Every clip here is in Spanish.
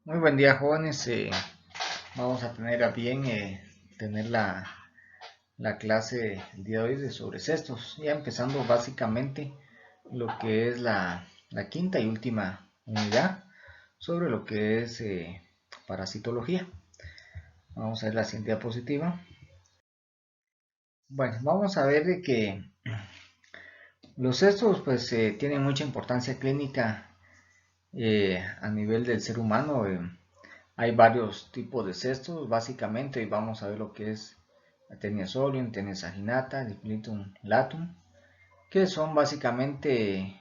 Muy buen día, jóvenes. Vamos a tener a bien tener la clase el día de hoy sobre cestos, ya empezando básicamente lo que es la quinta y última unidad sobre lo que es parasitología. Vamos a ver la siguiente diapositiva. Bueno, vamos a ver de que los cestos pues tienen mucha importancia clínica a nivel del ser humano. Hay varios tipos de cestos, básicamente, y vamos a ver lo que es la Taenia solium, Taenia saginata, Diphyllum latum, que son básicamente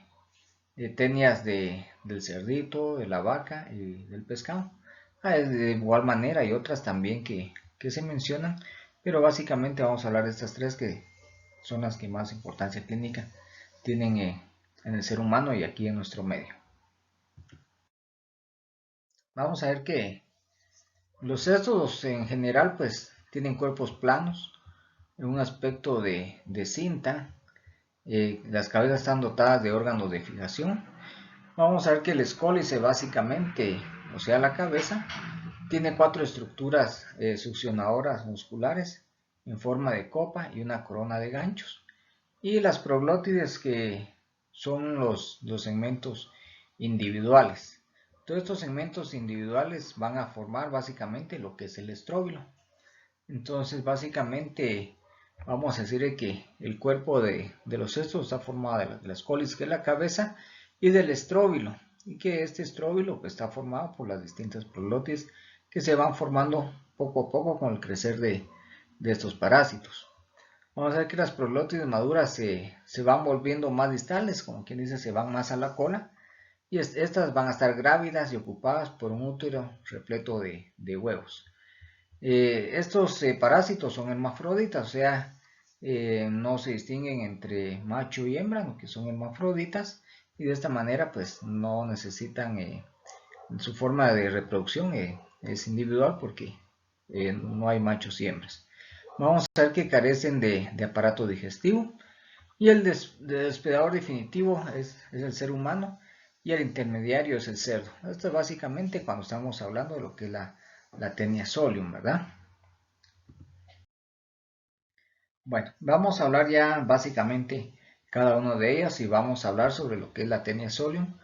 tenias del cerdito, de la vaca y del pescado. De igual manera hay otras también que se mencionan, pero básicamente vamos a hablar de estas tres que son las que más importancia clínica tienen en el ser humano y aquí en nuestro medio. Vamos a ver que los cestos en general pues tienen cuerpos planos, en un aspecto de cinta. Las cabezas están dotadas de órganos de fijación. Vamos a ver que el escólice básicamente, o sea la cabeza, tiene cuatro estructuras succionadoras musculares en forma de copa y una corona de ganchos. Y las proglótides, que son los segmentos individuales. Todos estos segmentos individuales van a formar básicamente lo que es el estróbilo. Entonces básicamente vamos a decir que el cuerpo de los cestos está formado de la escólice, que es la cabeza, y del estróbilo, y que este estróbilo pues, está formado por las distintas proglótides que se van formando poco a poco con el crecer de estos parásitos. Vamos a ver que las proglótides maduras se van volviendo más distales, como quien dice, se van más a la cola, y estas van a estar grávidas y ocupadas por un útero repleto de huevos. Estos parásitos son hermafroditas, o sea, no se distinguen entre macho y hembra, que son hermafroditas, y de esta manera pues no necesitan, su forma de reproducción es individual porque no hay machos y hembras. Vamos a ver que carecen de aparato digestivo, y el despedador definitivo es el ser humano, y el intermediario es el cerdo. Esto es básicamente cuando estamos hablando de lo que es la Taenia solium, ¿verdad? Bueno, vamos a hablar ya básicamente cada una de ellas, y vamos a hablar sobre lo que es la Taenia solium,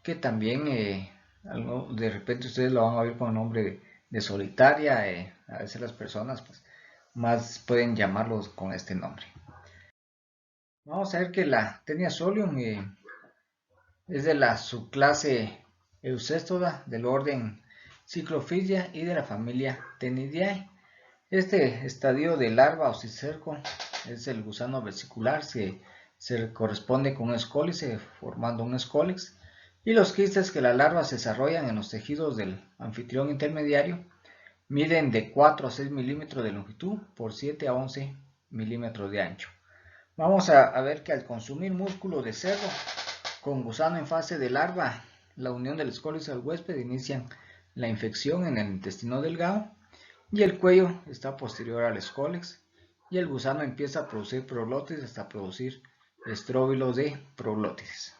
que también de repente ustedes lo van a ver con el nombre de solitaria. A veces las personas pues, más pueden llamarlos con este nombre. Vamos a ver que la Taenia solium es de la subclase Eucestoda, del orden Cyclophygia y de la familia Tenidae. Este estadio de larva o cisterco es el gusano vesicular, se corresponde con un escólice, formando un escólix, y los quistes que la larva se desarrollan en los tejidos del anfitrión intermediario miden de 4 a 6 milímetros de longitud por 7 a 11 milímetros de ancho. Vamos a ver que al consumir músculo de cerdo con gusano en fase de larva, la unión del escólice al huésped inician la infección en el intestino delgado, y el cuello está posterior al escólex, y el gusano empieza a producir proglótides hasta producir estróbilos de proglótides.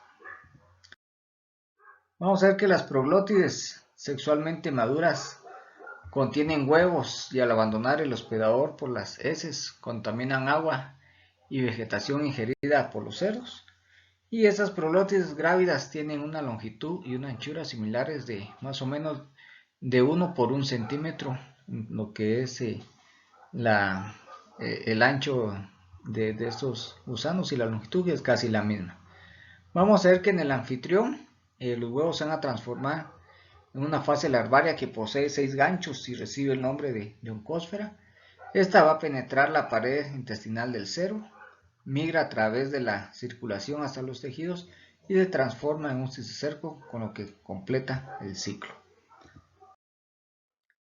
Vamos a ver que las proglótides sexualmente maduras contienen huevos, y al abandonar el hospedador por las heces contaminan agua y vegetación ingerida por los cerdos. Y estas proglótides grávidas tienen una longitud y una anchura similares de más o menos de 1 por 1 centímetro, lo que es el ancho de estos gusanos, y la longitud es casi la misma. Vamos a ver que en el anfitrión los huevos se van a transformar en una fase larvaria que posee 6 ganchos y recibe el nombre de oncósfera. Esta va a penetrar la pared intestinal del cerdo, migra a través de la circulación hasta los tejidos y se transforma en un cisticerco, con lo que completa el ciclo.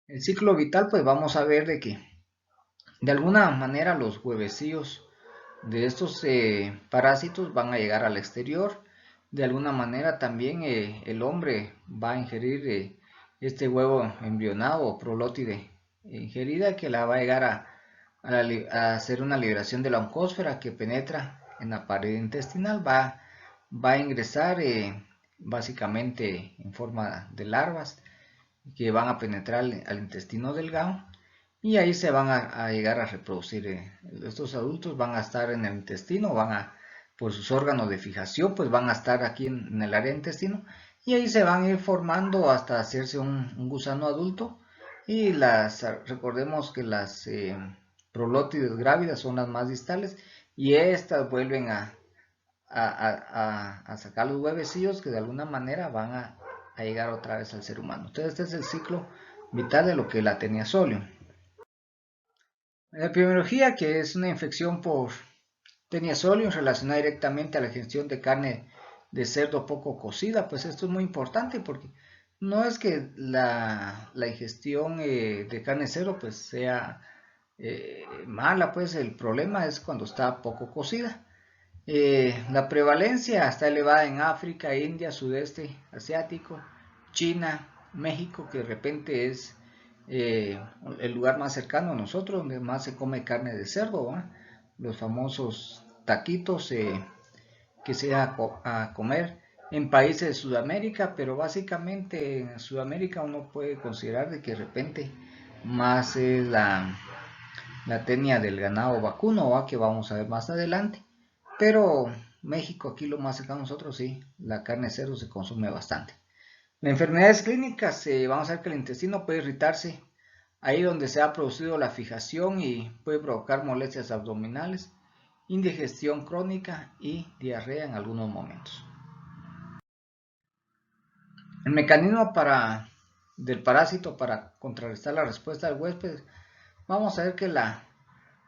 El ciclo vital, pues vamos a ver de que de alguna manera los huevecillos de estos parásitos van a llegar al exterior. De alguna manera también el hombre va a ingerir este huevo embrionado o proglótide ingerida, que la va a llegar a hacer una liberación de la oncósfera que penetra en la pared intestinal. Va a ingresar básicamente en forma de larvas, que van a penetrar al intestino delgado y ahí se van a llegar a reproducir. Estos adultos van a estar en el intestino, por sus órganos de fijación, pues van a estar aquí en el área del intestino y ahí se van a ir formando hasta hacerse un gusano adulto. Y recordemos que las prolótides grávidas son las más distales y estas vuelven a sacar los huevecillos que de alguna manera van a llegar otra vez al ser humano. Entonces este es el ciclo vital de lo que es la Taenia solium. La epidemiología, que es una infección por Taenia solium relacionada directamente a la ingestión de carne de cerdo poco cocida, pues esto es muy importante porque no es que la ingestión de carne de cerdo pues sea mala, pues el problema es cuando está poco cocida. La prevalencia está elevada en África, India, sudeste asiático, China, México, que de repente es el lugar más cercano a nosotros, donde más se come carne de cerdo, ¿va? Los famosos taquitos que se da a comer en países de Sudamérica, pero básicamente en Sudamérica uno puede considerar de que de repente más es la tenia del ganado vacuno, ¿va? Que vamos a ver más adelante. Pero México, aquí lo más cercano a nosotros, sí, la carne de cerdo se consume bastante. Las enfermedades clínicas, vamos a ver que el intestino puede irritarse ahí donde se ha producido la fijación y puede provocar molestias abdominales, indigestión crónica y diarrea en algunos momentos. El mecanismo del parásito para contrarrestar la respuesta del huésped, vamos a ver que la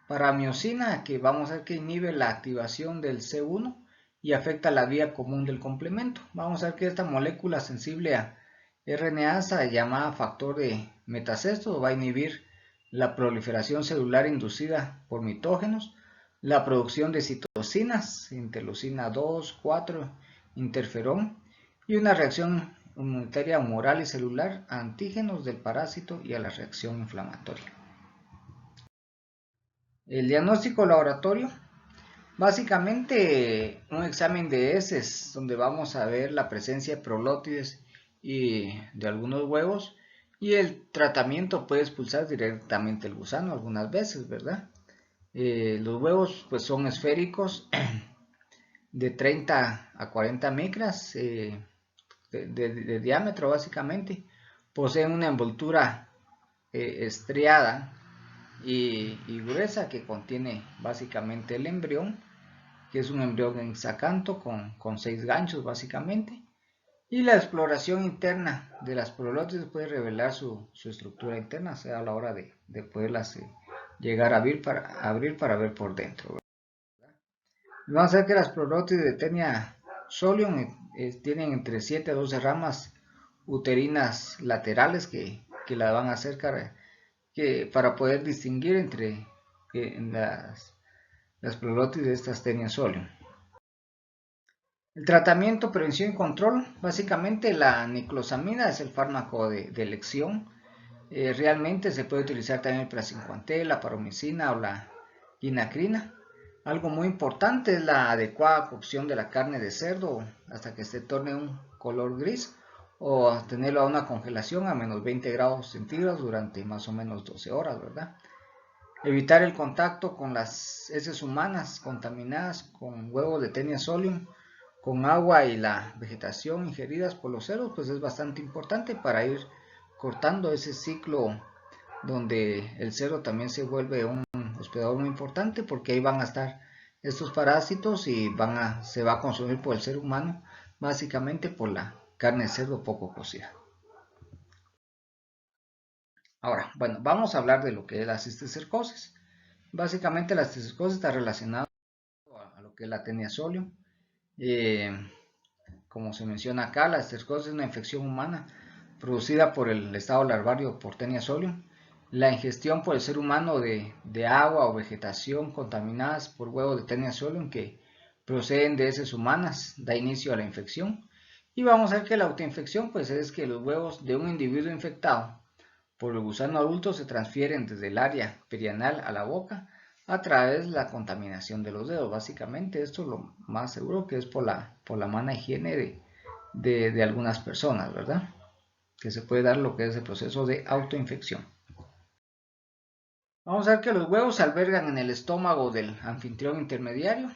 paramiosina, que vamos a ver que inhibe la activación del C1 y afecta la vía común del complemento. Vamos a ver que esta molécula sensible a RNasa llamada factor de metacesto va a inhibir la proliferación celular inducida por mitógenos, la producción de citocinas, interleucina 2, 4, interferón y una reacción inmunitaria humoral y celular a antígenos del parásito y a la reacción inflamatoria. El diagnóstico laboratorio, básicamente un examen de heces donde vamos a ver la presencia de prolótides y de algunos huevos, y el tratamiento puede expulsar directamente el gusano algunas veces, ¿verdad? Los huevos pues son esféricos de 30 a 40 micras de diámetro básicamente, poseen una envoltura estriada y gruesa que contiene básicamente el embrión, que es un embrión hexacanto con 6 ganchos básicamente, y la exploración interna de las prolótides puede revelar su estructura interna, o sea, a la hora de poderlas llegar a abrir para ver por dentro, ¿verdad? Vamos a ver que las prolótides de Taenia solium tienen entre 7 a 12 ramas uterinas laterales que la van a hacer para poder distinguir entre las prolótides de estas Taenia solium. El tratamiento, prevención y control, básicamente la niclosamida es el fármaco de elección. Realmente se puede utilizar también el praziquantel, la paromicina o la quinacrina. Algo muy importante es la adecuada cocción de la carne de cerdo hasta que se torne un color gris, o tenerlo a una congelación a menos 20 grados centígrados durante más o menos 12 horas, ¿verdad? Evitar el contacto con las heces humanas contaminadas con huevos de Taenia solium, con agua y la vegetación ingeridas por los cerdos, pues es bastante importante para ir cortando ese ciclo donde el cerdo también se vuelve un hospedador muy importante, porque ahí van a estar estos parásitos y se va a consumir por el ser humano, básicamente por la carne de cerdo poco cocida. Ahora, bueno, vamos a hablar de lo que es la cisticercosis. Básicamente la cisticercosis está relacionada a lo que es la Taenia solium. Como se menciona acá, la cisticercosis es una infección humana producida por el estado larvario por Taenia solium. La ingestión por el ser humano de agua o vegetación contaminadas por huevos de Taenia solium que proceden de heces humanas da inicio a la infección. Y vamos a ver que la autoinfección pues es que los huevos de un individuo infectado por el gusano adulto se transfieren desde el área perianal a la boca a través de la contaminación de los dedos. Básicamente esto es lo más seguro que es por la mala higiene de algunas personas, ¿verdad? que se puede dar lo que es el proceso de autoinfección. Vamos a ver que los huevos se albergan en el estómago del anfitrión intermediario,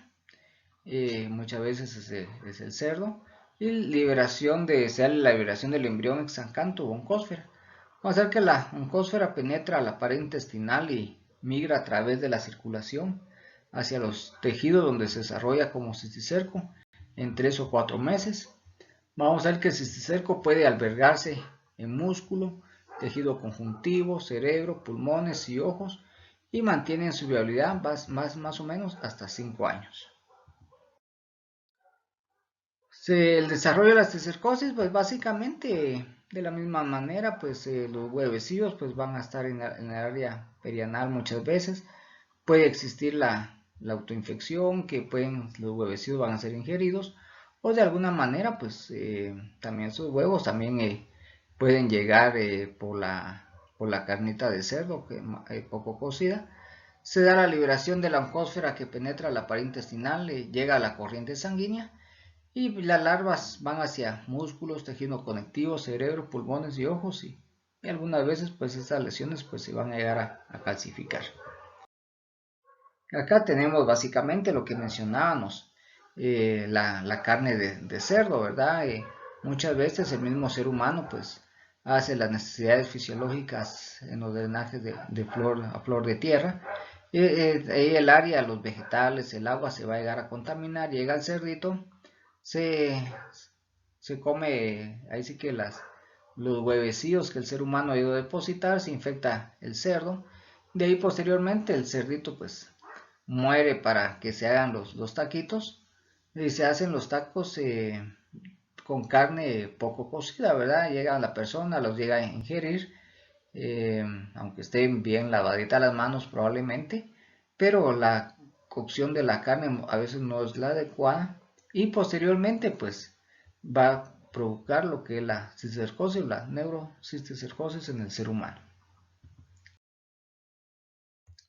muchas veces es el cerdo, y se da la liberación del embrión exancanto o oncósfera. Vamos a ver que la oncósfera penetra a la pared intestinal y migra a través de la circulación hacia los tejidos donde se desarrolla como cisticerco en 3 o 4 meses. Vamos a ver que el cisticerco puede albergarse en músculo, tejido conjuntivo, cerebro, pulmones y ojos, y mantienen su viabilidad más o menos hasta 5 años. El desarrollo de la cisticercosis, pues básicamente de la misma manera, pues los huevecillos pues van a estar en el área perianal muchas veces. Puede existir la autoinfección, que los huevecillos van a ser ingeridos, o de alguna manera pues también sus huevos también pueden llegar por la carnita de cerdo, que poco cocida. Se da la liberación de la oncósfera que penetra la pared intestinal, llega a la corriente sanguínea, y las larvas van hacia músculos, tejido conectivo, cerebro, pulmones y ojos, y algunas veces pues estas lesiones pues se van a llegar a calcificar. Acá tenemos básicamente lo que mencionábamos, la carne de cerdo, ¿verdad? Muchas veces el mismo ser humano pues hace las necesidades fisiológicas en los drenajes a flor de tierra. Ahí el área, los vegetales, el agua se va a llegar a contaminar, llega el cerdito, se come, ahí sí que los huevecillos que el ser humano ha ido a depositar, se infecta el cerdo, de ahí posteriormente el cerdito pues muere para que se hagan los taquitos, y se hacen los tacos con carne poco cocida, ¿verdad? Llega la persona, los llega a ingerir, aunque estén bien lavaditas las manos probablemente, pero la cocción de la carne a veces no es la adecuada, y posteriormente pues va a provocar lo que es la cisticercosis, la neurocisticercosis en el ser humano.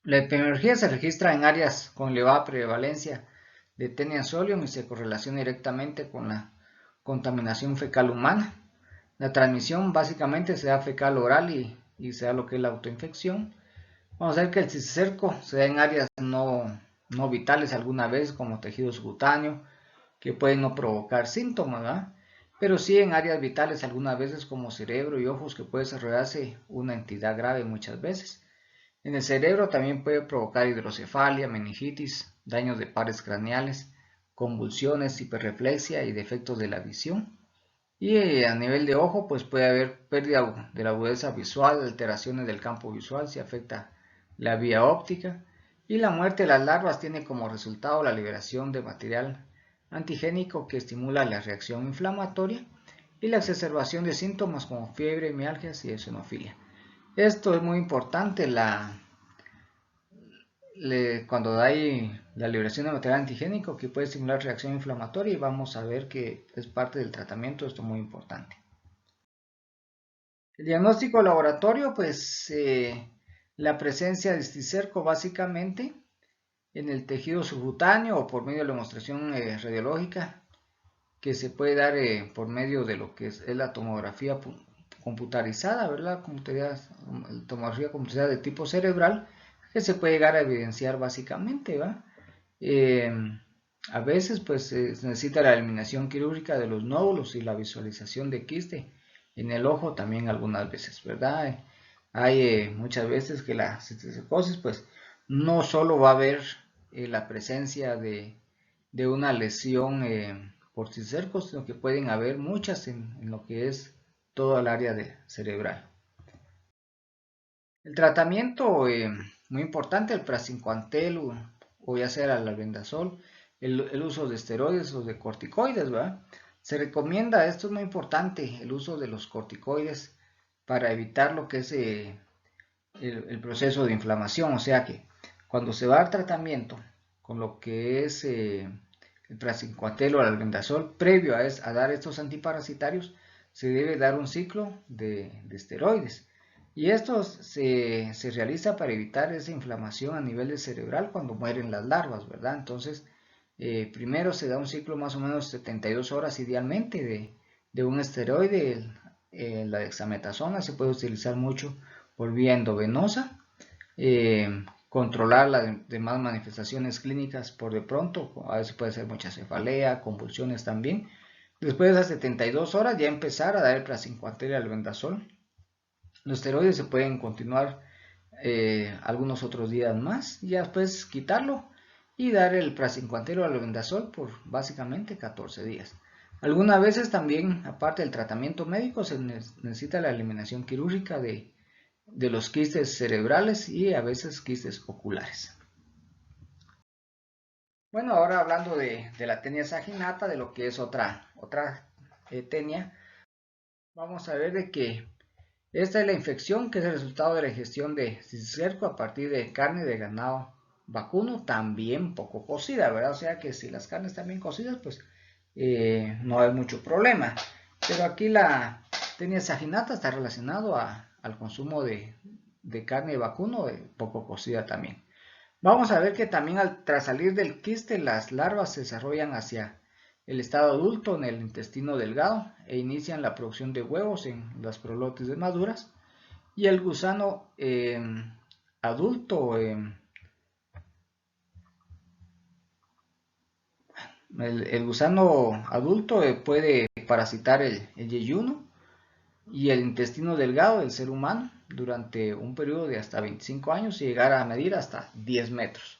La epidemiología se registra en áreas con elevada prevalencia de Taenia solium y se correlaciona directamente con la contaminación fecal humana. La transmisión básicamente se da fecal oral y se da lo que es la autoinfección. Vamos a ver que el cisticerco se da en áreas no vitales alguna vez, como tejido subcutáneo, que pueden no provocar síntomas, ¿verdad? Pero sí en áreas vitales algunas veces como cerebro y ojos, que puede desarrollarse una entidad grave muchas veces. En el cerebro también puede provocar hidrocefalia, meningitis, daños de pares craneales, convulsiones, hiperreflexia y defectos de la visión. Y a nivel de ojo, pues puede haber pérdida de la agudeza visual, alteraciones del campo visual si afecta la vía óptica. Y la muerte de las larvas tiene como resultado la liberación de material antigénico que estimula la reacción inflamatoria y la exacerbación de síntomas como fiebre, mialgias y eosinofilia. Esto es muy importante cuando hay la liberación de material antigénico que puede estimular reacción inflamatoria, y vamos a ver que es parte del tratamiento, esto es muy importante. El diagnóstico laboratorio, pues la presencia de cisticerco básicamente en el tejido subcutáneo o por medio de la demostración radiológica, que se puede dar por medio de lo que es la tomografía computarizada, ¿verdad? Tomografía computarizada de tipo cerebral, que se puede llegar a evidenciar básicamente, ¿va? A veces pues se necesita la eliminación quirúrgica de los nódulos y la visualización de quiste en el ojo también algunas veces, ¿verdad? Hay muchas veces que la cisticercosis pues no solo va a haber la presencia de una lesión por cisticerco, sino que pueden haber muchas en lo que es toda el área cerebral. El tratamiento muy importante, el praziquantel o ya sea el albendazol, el uso de esteroides o de corticoides, ¿verdad? Se recomienda, esto es muy importante, el uso de los corticoides para evitar lo que es el proceso de inflamación, o sea que cuando se va a dar tratamiento con lo que es el praziquantel o el albendazol, previo a dar estos antiparasitarios, se debe dar un ciclo de esteroides. Y esto se realiza para evitar esa inflamación a nivel cerebral cuando mueren las larvas, ¿verdad? Entonces, primero se da un ciclo más o menos 72 horas idealmente de un esteroide la dexametasona se puede utilizar mucho por vía endovenosa, controlar las demás manifestaciones clínicas por de pronto, a veces puede ser mucha cefalea, convulsiones también. Después de las 72 horas ya empezar a dar el praziquantel y albendazol. Los esteroides se pueden continuar algunos otros días más y después quitarlo y dar el praziquantel o albendazol por básicamente 14 días. Algunas veces también, aparte del tratamiento médico, se necesita la eliminación quirúrgica de los quistes cerebrales y a veces quistes oculares. Bueno, ahora hablando de la tenia saginata, de lo que es otra tenia, vamos a ver de que esta es la infección que es el resultado de la ingestión de cisticerco a partir de carne de ganado vacuno, también poco cocida, ¿verdad? O sea que si las carnes están bien cocidas, pues no hay mucho problema. Pero aquí la tenia saginata está relacionado al consumo de carne de vacuno poco cocida también. Vamos a ver que también tras salir del quiste, las larvas se desarrollan hacia el estado adulto en el intestino delgado e inician la producción de huevos en las prolótides maduras. Y el gusano adulto, el gusano adulto puede parasitar el yeyuno y el intestino delgado del ser humano durante un periodo de hasta 25 años y llegar a medir hasta 10 metros.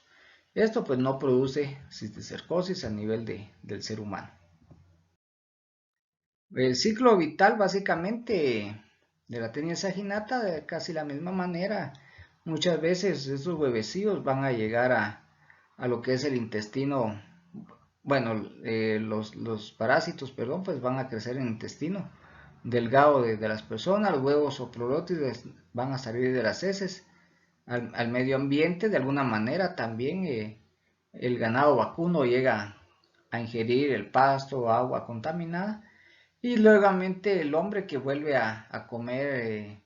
Esto pues no produce cisticercosis a nivel del ser humano. El ciclo vital básicamente de la tenia saginata de casi la misma manera. Muchas veces estos huevecillos van a llegar a lo que es el intestino. Bueno, los parásitos, perdón, pues van a crecer en el intestino delgado de las personas. Los huevos o prolótides van a salir de las heces al medio ambiente. De alguna manera también el ganado vacuno llega a ingerir el pasto o agua contaminada y luego el hombre que vuelve a comer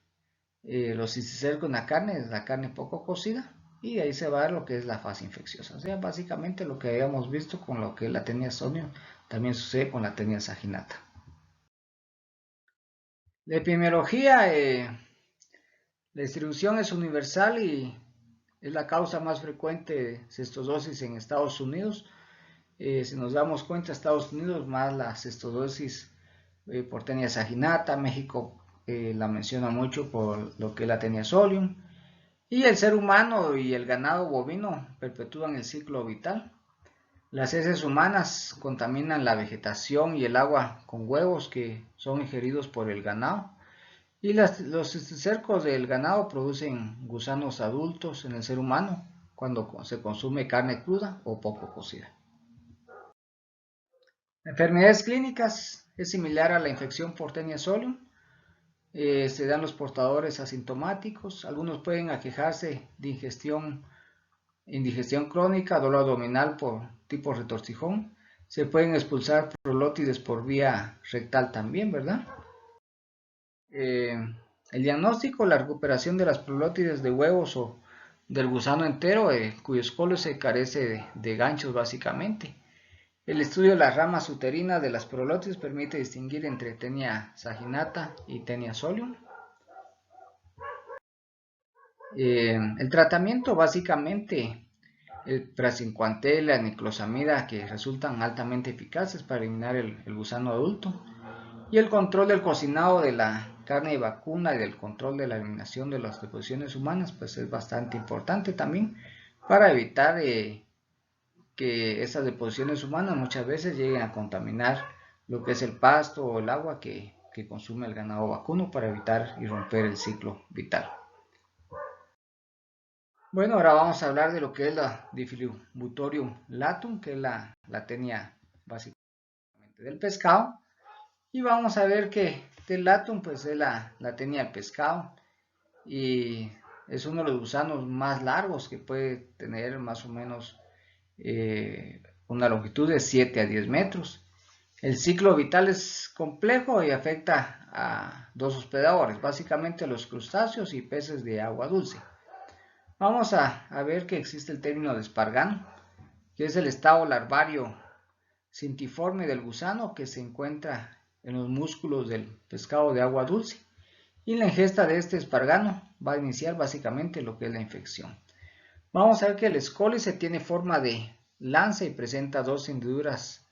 los cisticercos en la carne poco cocida, y ahí se va a ver lo que es la fase infecciosa. O sea, básicamente lo que habíamos visto con lo que la tenia Sodium también sucede con la tenia saginata. La epidemiología, la distribución es universal y es la causa más frecuente de cistodosis en Estados Unidos. Si nos damos cuenta, Estados Unidos más la cistodosis por tenia saginata. México la menciona mucho por lo que es la tenia solium. Y el ser humano y el ganado bovino perpetúan el ciclo vital. Las heces humanas contaminan la vegetación y el agua con huevos que son ingeridos por el ganado. Y los cisticercos del ganado producen gusanos adultos en el ser humano cuando se consume carne cruda o poco cocida. Enfermedades clínicas es similar a la infección por tenia solium. Se dan los portadores asintomáticos. Algunos pueden aquejarse de indigestión crónica, dolor abdominal por tipo retorcijón. Se pueden expulsar prolótides por vía rectal también, ¿verdad? El diagnóstico, la recuperación de las prolótides de huevos o del gusano entero, cuyo escolio se carece de ganchos básicamente. El estudio de las ramas uterinas de las prolótides permite distinguir entre tenia saginata y tenia solium. El tratamiento básicamente el praziquantel, la niclosamida, que resultan altamente eficaces para eliminar el gusano adulto, y el control del cocinado de la carne de vacuna y del control de la eliminación de las deposiciones humanas, pues es bastante importante también para evitar que esas deposiciones humanas muchas veces lleguen a contaminar lo que es el pasto o el agua que consume el ganado vacuno, para evitar y romper el ciclo vital. Bueno, ahora vamos a hablar de lo que es la Diffilibutorium latum, que es la tenia básicamente del pescado. Y vamos a ver que el latum pues es la tenia del pescado y es uno de los gusanos más largos, que puede tener más o menos una longitud de 7 a 10 metros. El ciclo vital es complejo y afecta a dos hospedadores, básicamente los crustáceos y peces de agua dulce. Vamos a ver que existe el término de espargano, que es el estado larvario cintiforme del gusano que se encuentra en los músculos del pescado de agua dulce, y la ingesta de este espargano va a iniciar básicamente lo que es la infección. Vamos a ver que el escólice tiene forma de lanza y presenta dos hendiduras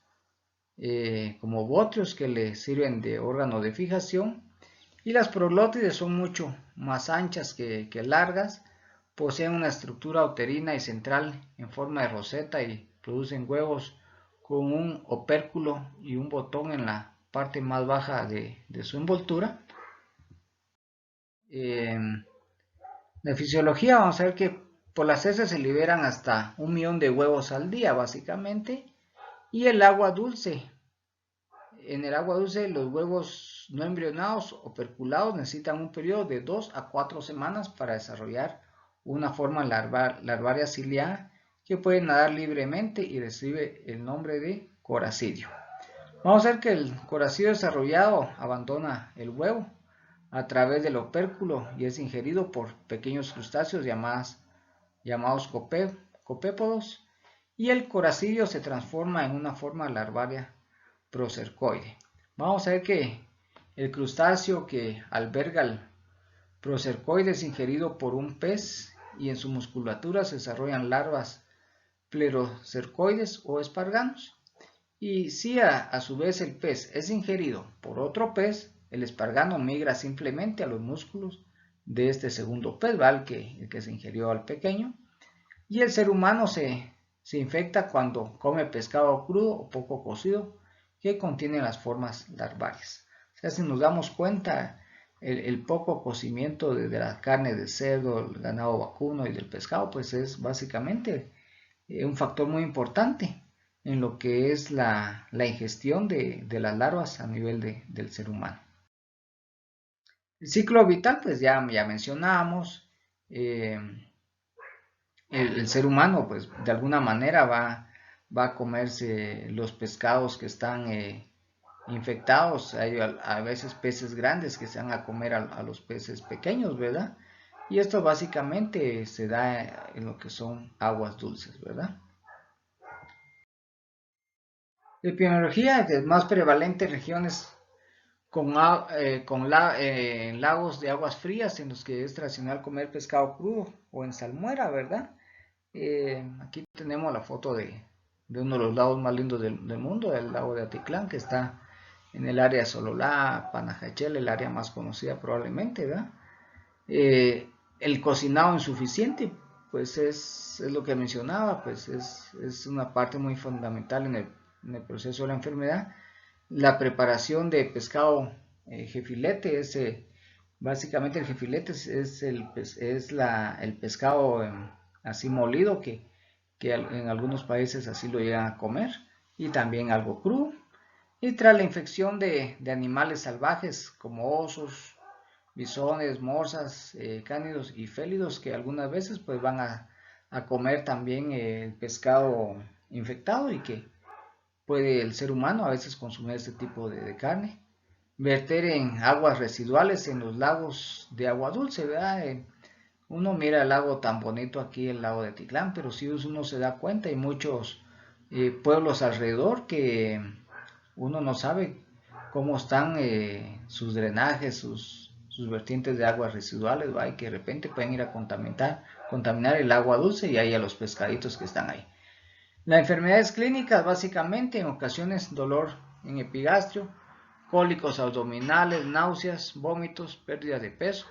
como botrios que le sirven de órgano de fijación, y las proglótides son mucho más anchas que largas, poseen una estructura uterina y central en forma de roseta y producen huevos con un opérculo y un botón en la parte más baja de su envoltura. De fisiología vamos a ver que por las heces se liberan hasta 1 millón de huevos al día básicamente, y el agua dulce. En el agua dulce los huevos no embrionados o operculados necesitan un periodo de 2 a 4 semanas para desarrollar una forma larvaria ciliada que puede nadar libremente y recibe el nombre de coracidio. Vamos a ver que el coracidio desarrollado abandona el huevo a través del opérculo y es ingerido por pequeños crustáceos llamados copépodos, y el coracidio se transforma en una forma larvaria procercoide. Vamos a ver que el crustáceo que alberga el procercoide es ingerido por un pez y en su musculatura se desarrollan larvas plerocercoides o esparganos. Y si a su vez el pez es ingerido por otro pez, el espargano migra simplemente a los músculos de este segundo pez, ¿vale? el que se ingirió al pequeño. Y el ser humano se infecta cuando come pescado crudo o poco cocido que contiene las formas larvarias. O sea, si nos damos cuenta, el poco cocimiento de la carne de cerdo, el ganado vacuno y del pescado, pues es básicamente un factor muy importante en lo que es la ingestión de las larvas a nivel del ser humano. El ciclo vital, pues ya mencionábamos, el ser humano pues de alguna manera va a comerse los pescados que están infectados. Hay a veces peces grandes que se van a comer a los peces pequeños, ¿verdad? Y esto básicamente se da en lo que son aguas dulces, ¿verdad? La epidemiología es más prevalente en regiones con lagos de aguas frías en los que es tradicional comer pescado crudo o en salmuera, ¿verdad? Aquí tenemos la foto de uno de los lagos más lindos del mundo, el lago de Atitlán, que está en el área de Sololá, Panajachel, el área más conocida probablemente, ¿verdad? El cocinado insuficiente, pues es lo que mencionaba, pues es una parte muy fundamental en el proceso de la enfermedad. La preparación de pescado jefilete básicamente el jefilete es el pescado así molido que en algunos países así lo llegan a comer, y también algo crudo. Y tras la infección de animales salvajes como osos, bisones, morsas, cánidos y félidos, que algunas veces pues van a comer también el pescado infectado, y que puede el ser humano a veces consumir este tipo de carne. Verter en aguas residuales en los lagos de agua dulce, ¿verdad? Uno mira el lago tan bonito aquí, el lago de Atitlán, pero si uno se da cuenta, hay muchos pueblos alrededor que uno no sabe cómo están sus drenajes, sus vertientes de aguas residuales, ¿va? Y que de repente pueden ir a contaminar el agua dulce y ahí a los pescaditos que están ahí. Las enfermedades clínicas, básicamente, en ocasiones dolor en epigastrio, cólicos abdominales, náuseas, vómitos, pérdida de peso.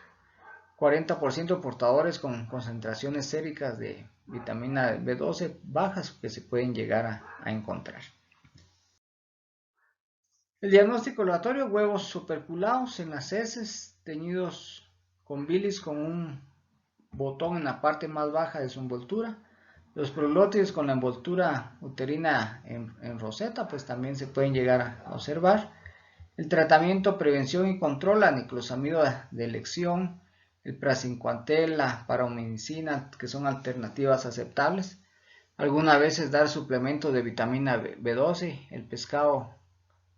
40% portadores con concentraciones séricas de vitamina B12 bajas que se pueden llegar a encontrar. El diagnóstico laboratorio: huevos superculados en las heces, teñidos con bilis con un botón en la parte más baja de su envoltura. Los proglótides con la envoltura uterina en roseta, pues también se pueden llegar a observar. El tratamiento, prevención y control: la niclosamida de elección, el praziquantel, la paromicina, que son alternativas aceptables. Algunas veces dar suplementos de vitamina B12, el pescado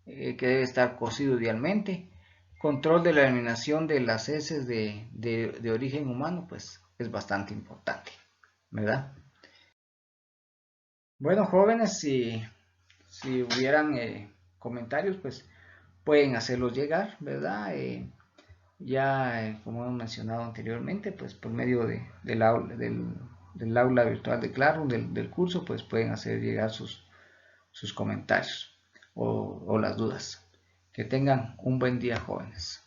que debe estar cocido idealmente. Control de la eliminación de las heces de origen humano, pues es bastante importante, ¿verdad? Bueno, jóvenes, si hubieran comentarios, pues pueden hacerlos llegar, ¿verdad? Como hemos mencionado anteriormente, pues por medio del aula virtual de Classroom, del curso, pues pueden hacer llegar sus comentarios o las dudas. Que tengan un buen día, jóvenes.